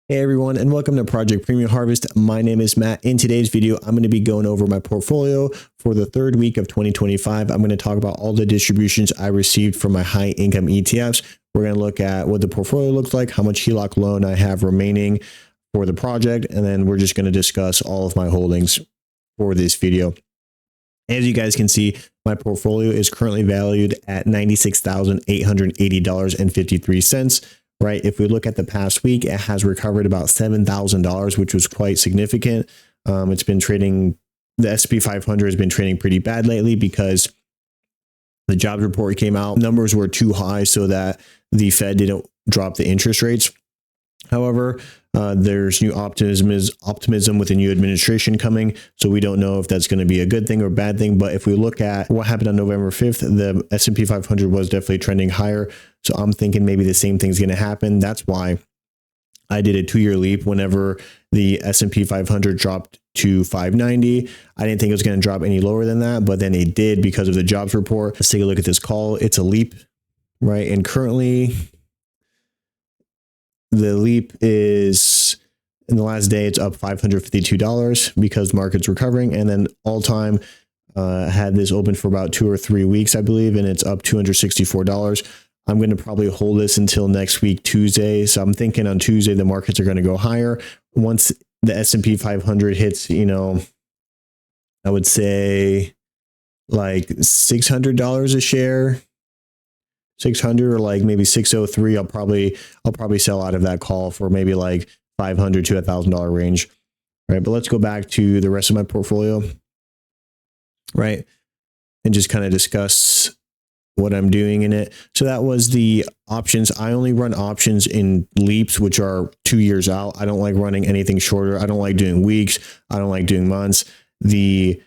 Hey everyone, and welcome to Project Premium Harvest. My name is Matt. In today's video, I'm going to be going over my portfolio for the third week of 2025. I'm going to talk about all the distributions I received from my high income ETFs. We're going to look at what the portfolio looks like, how much HELOC loan I have remaining for the project, and then we're just going to discuss all of my holdings for this video. As you guys can see, my portfolio is currently valued at $96,880.53. Right. If we look at the past week, it has recovered about $7,000, which was quite significant. It's been trading. The S&P 500 has been trading pretty bad lately because the jobs report came out. Numbers were too high so that the Fed didn't drop the interest rates. However, there's new optimism with the new administration coming. So we don't know if that's going to be a good thing or bad thing. But if we look at what happened on November 5th, the S&P 500 was definitely trending higher. So I'm thinking maybe the same thing's going to happen. That's why I did a 2-year leap whenever the S&P 500 dropped to 590. I didn't think it was going to drop any lower than that, but then it did because of the jobs report. Let's take a look at this call. It's a leap, right? And currently the leap is, in the last day, it's up $552 because the market's recovering. And then all time had this open for about 2 or 3 weeks, I believe, and it's up $264. I'm going to probably hold this until next week, Tuesday. So I'm thinking on Tuesday, the markets are going to go higher. Once the S&P 500 hits, I would say like $600 a share, 600 or like maybe 603. I'll probably sell out of that call for maybe like $500 to $1,000 range. Right. But let's go back to the rest of my portfolio. Right. And just kind of discuss what I'm doing in it. So that was the options. I only run options in leaps, which are 2 years out. I don't like running anything shorter. I don't like doing weeks. I don't like doing months. The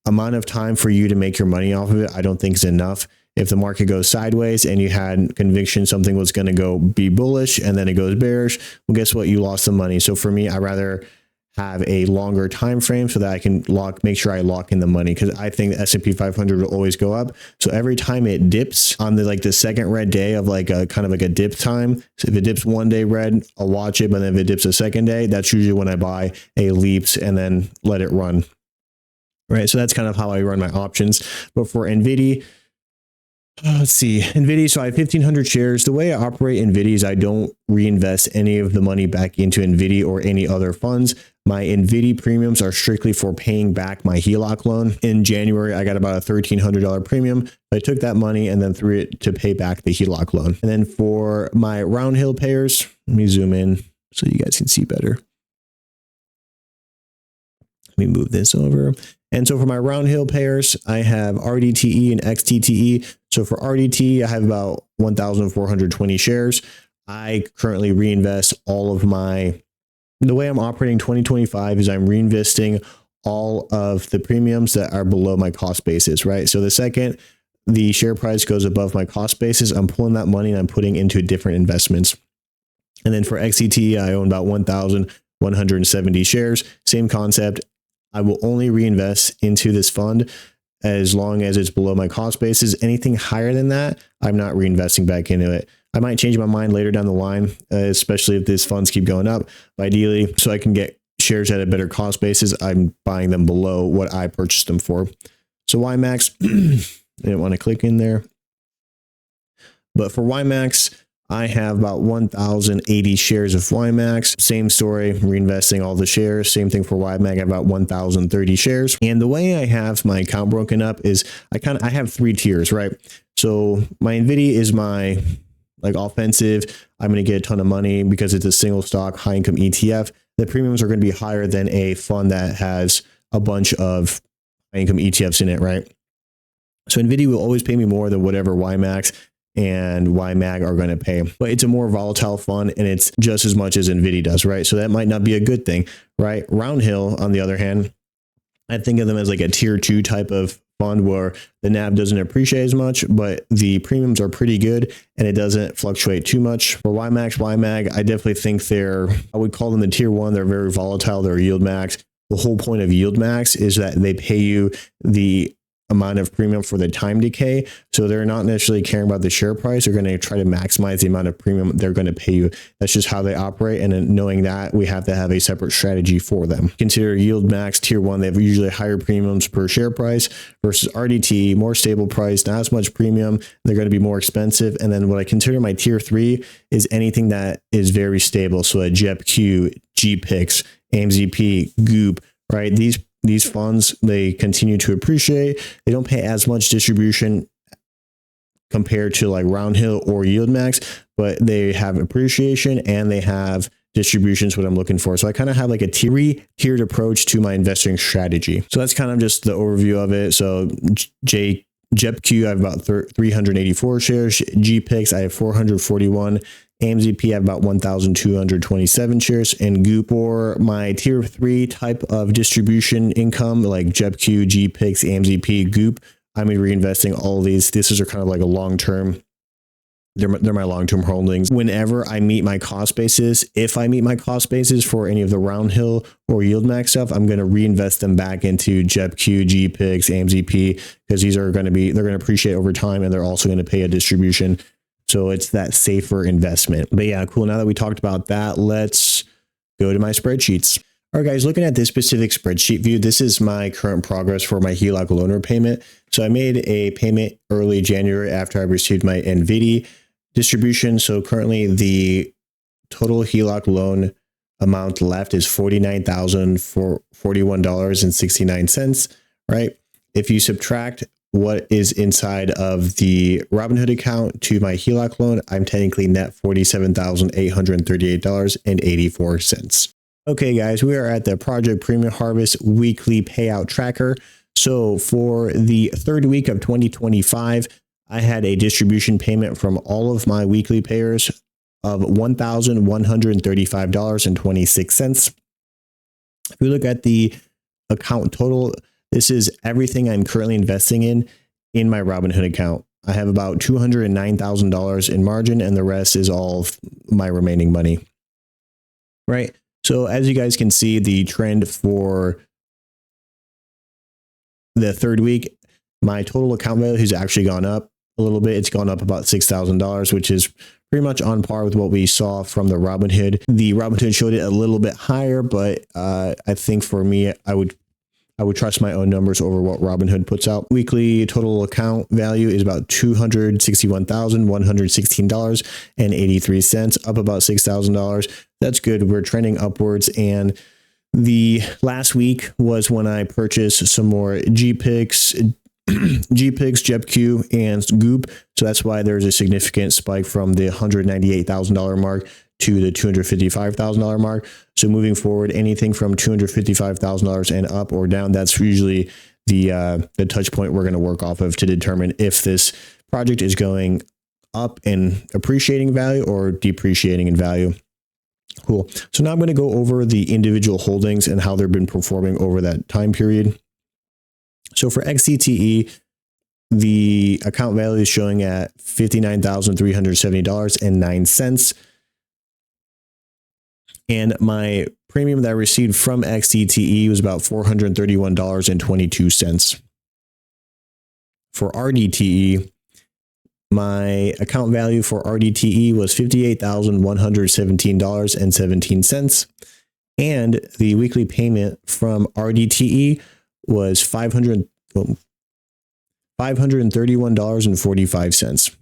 amount of time for you to make your money off of it, I don't think is enough. If the market goes sideways and you had conviction something was going to go be bullish and then it goes bearish, well, guess what? You lost some money. So for me, I rather have a longer time frame so that I can make sure I lock in the money, because I think the S&P 500 will always go up. So every time it dips on the second red day of like a kind of like a dip time. So if it dips one day red, I'll watch it. But then if it dips a second day, that's usually when I buy a leaps and then let it run. Right. So that's kind of how I run my options. But for nvdy, let's see, nvdy. So I have 1,500 shares. The way I operate nvdy is I don't reinvest any of the money back into nvdy or any other funds. My nvdy premiums are strictly for paying back my HELOC loan. In January, I got about a $1,300 premium. I took that money and then threw it to pay back the HELOC loan. And then for my round hill payers, let me zoom in so you guys can see better. Let me move this over. And so for my round hill pairs, I have rdte and xdte. So for rdte, I have about 1,420 shares. I currently reinvest all of the way I'm operating 2025 is I'm reinvesting all of the premiums that are below my cost basis, right? So the second the share price goes above my cost basis, I'm pulling that money and I'm putting into different investments. And then for xdte, I own about 1,170 shares. Same concept. I will only reinvest into this fund as long as it's below my cost basis. Anything higher than that, I'm not reinvesting back into it. I might change my mind later down the line, especially if these funds keep going up. But ideally, so I can get shares at a better cost basis, I'm buying them below what I purchased them for. So ymax, I didn't want to click in there. But for ymax, I have about 1,080 shares of ymax. Same story, reinvesting all the shares. Same thing for ymag, I have about 1,030 shares. And the way I have my account broken up is I have 3 tiers, right? So my nvdy is my offensive. I'm going to get a ton of money because it's a single stock high income ETF. The premiums are going to be higher than a fund that has a bunch of high income ETFs in it, right? So nvdy will always pay me more than whatever ymax and ymag are going to pay, but it's a more volatile fund and it's just as much as nvdy does, right? So that might not be a good thing, right? Roundhill, on the other hand, I think of them as like a tier 2 type of fund where the NAV doesn't appreciate as much, but the premiums are pretty good and it doesn't fluctuate too much. For ymax, ymag, I definitely think I would call them the tier 1. They're very volatile. They're yield max. The whole point of yield max is that they pay you the amount of premium for the time decay. So they're not necessarily caring about the share price. They're going to try to maximize the amount of premium they're going to pay you. That's just how they operate. And then knowing that, we have to have a separate strategy for them. Consider yieldmax tier 1. They have usually higher premiums per share price versus rdte, more stable price, not as much premium. They're going to be more expensive. And then what I consider my tier 3 is anything that is very stable. So a jepq, gpix, amzp, goop, right? These funds, they continue to appreciate. They don't pay as much distribution compared to like Roundhill or Yieldmax, but they have appreciation and they have distributions, what I'm looking for. So I kind of have like a tiered approach to my investing strategy. So that's kind of just the overview of it. So jepq, I have about 384 shares. Gpix, I have 441. amzp, I have about 1,227 shares. And goop, or my tier 3 type of distribution income, like jepq, gpix, amzp, goop, I'm reinvesting all of these. This are kind of like a long-term. They're my long-term holdings. Whenever I meet my cost basis, if I meet my cost basis for any of the Roundhill or Yieldmax stuff, I'm going to reinvest them back into jepq, gpix, amzp, because these are going to be, they're going to appreciate over time, and they're also going to pay a distribution. So it's that safer investment. But yeah, cool. Now that we talked about that, let's go to my spreadsheets. All right, guys, looking at this specific spreadsheet view, this is my current progress for my HELOC loan repayment. So I made a payment early January after I received my nvdy distribution. So currently the total HELOC loan amount left is $49,041.69, right? If you subtract what is inside of the Robinhood account to my HELOC loan, I'm technically net $47,838.84. Okay, guys, we are at the Project Premium Harvest weekly payout tracker. So for the third week of 2025, I had a distribution payment from all of my weekly payers of $1,135.26. If we look at the account total, this is everything I'm currently investing in my Robinhood account. I have about $209,000 in margin, and the rest is all of my remaining money, right? So as you guys can see, the trend for the third week, my total account value has actually gone up a little bit. It's gone up about $6,000, which is pretty much on par with what we saw from the Robinhood. The Robinhood showed it a little bit higher, but I think for me, I would trust my own numbers over what Robinhood puts out. Weekly total account value is about $261,116.83, up about $6,000. That's good. We're trending upwards. And the last week was when I purchased some more gpix, jepq, and goop. So that's why there's a significant spike from the $198,000 mark to the $255,000 mark. So moving forward, anything from $255,000 and up or down, that's usually the touch point we're going to work off of to determine if this project is going up and appreciating value or depreciating in value. Cool. So now I'm going to go over the individual holdings and how they've been performing over that time period. So for xdte, the account value is showing at $59,370.09. And my premium that I received from xdte was about $431.22. For rdte, my account value for rdte was $58,117.17. And the weekly payment from rdte was $531.45.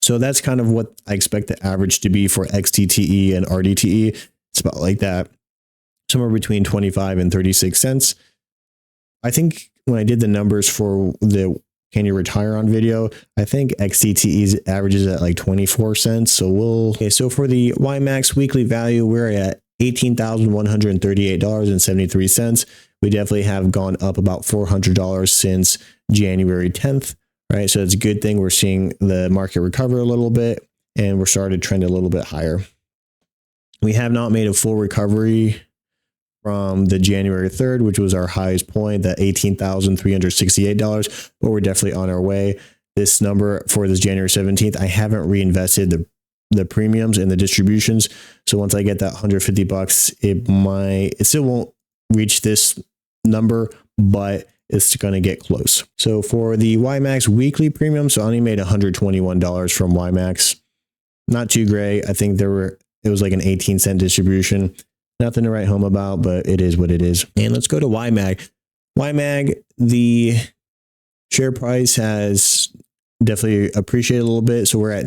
So that's kind of what I expect the average to be for xdte and rdte. It's about like that, somewhere between 25 and 36 cents. I think when I did the numbers for the Can You Retire On video, I think xdte's averages at like 24 cents. So so for the ymax weekly value, we're at $18,138.73. We definitely have gone up about $400 since January 10th, right? So it's a good thing we're seeing the market recover a little bit and we're starting to trend a little bit higher. We have not made a full recovery from the January 3rd, which was our highest point, that $18,368, but we're definitely on our way. This number for this January 17th, I haven't reinvested the premiums and the distributions. So once I get that $150, it still won't reach this number, but it's going to get close. So for the ymax weekly premium, so I only made $121 from ymax. Not too great. I think it was like an 18-cent distribution. Nothing to write home about, but it is what it is. And let's go to ymag. Ymag, the share price has definitely appreciated a little bit. So we're at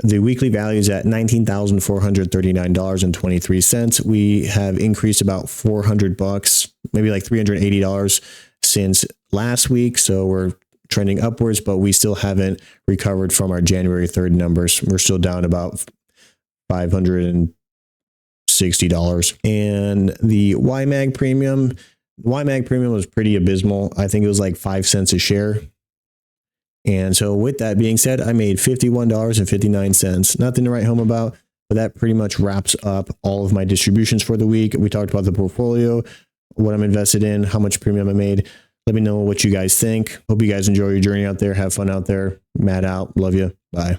the weekly values at $19,439.23. We have increased about $400, maybe like $380 since last week. So we're trending upwards, but we still haven't recovered from our January 3rd numbers. We're still down about $560. And the ymag premium was pretty abysmal. I think it was like 5 cents a share. And so with that being said, I made $51.59. Nothing to write home about, but that pretty much wraps up all of my distributions for the week. We talked about the portfolio, what I'm invested in, how much premium I made. Let me know what you guys think. Hope you guys enjoy your journey out there. Have fun out there. Matt out. Love you. Bye.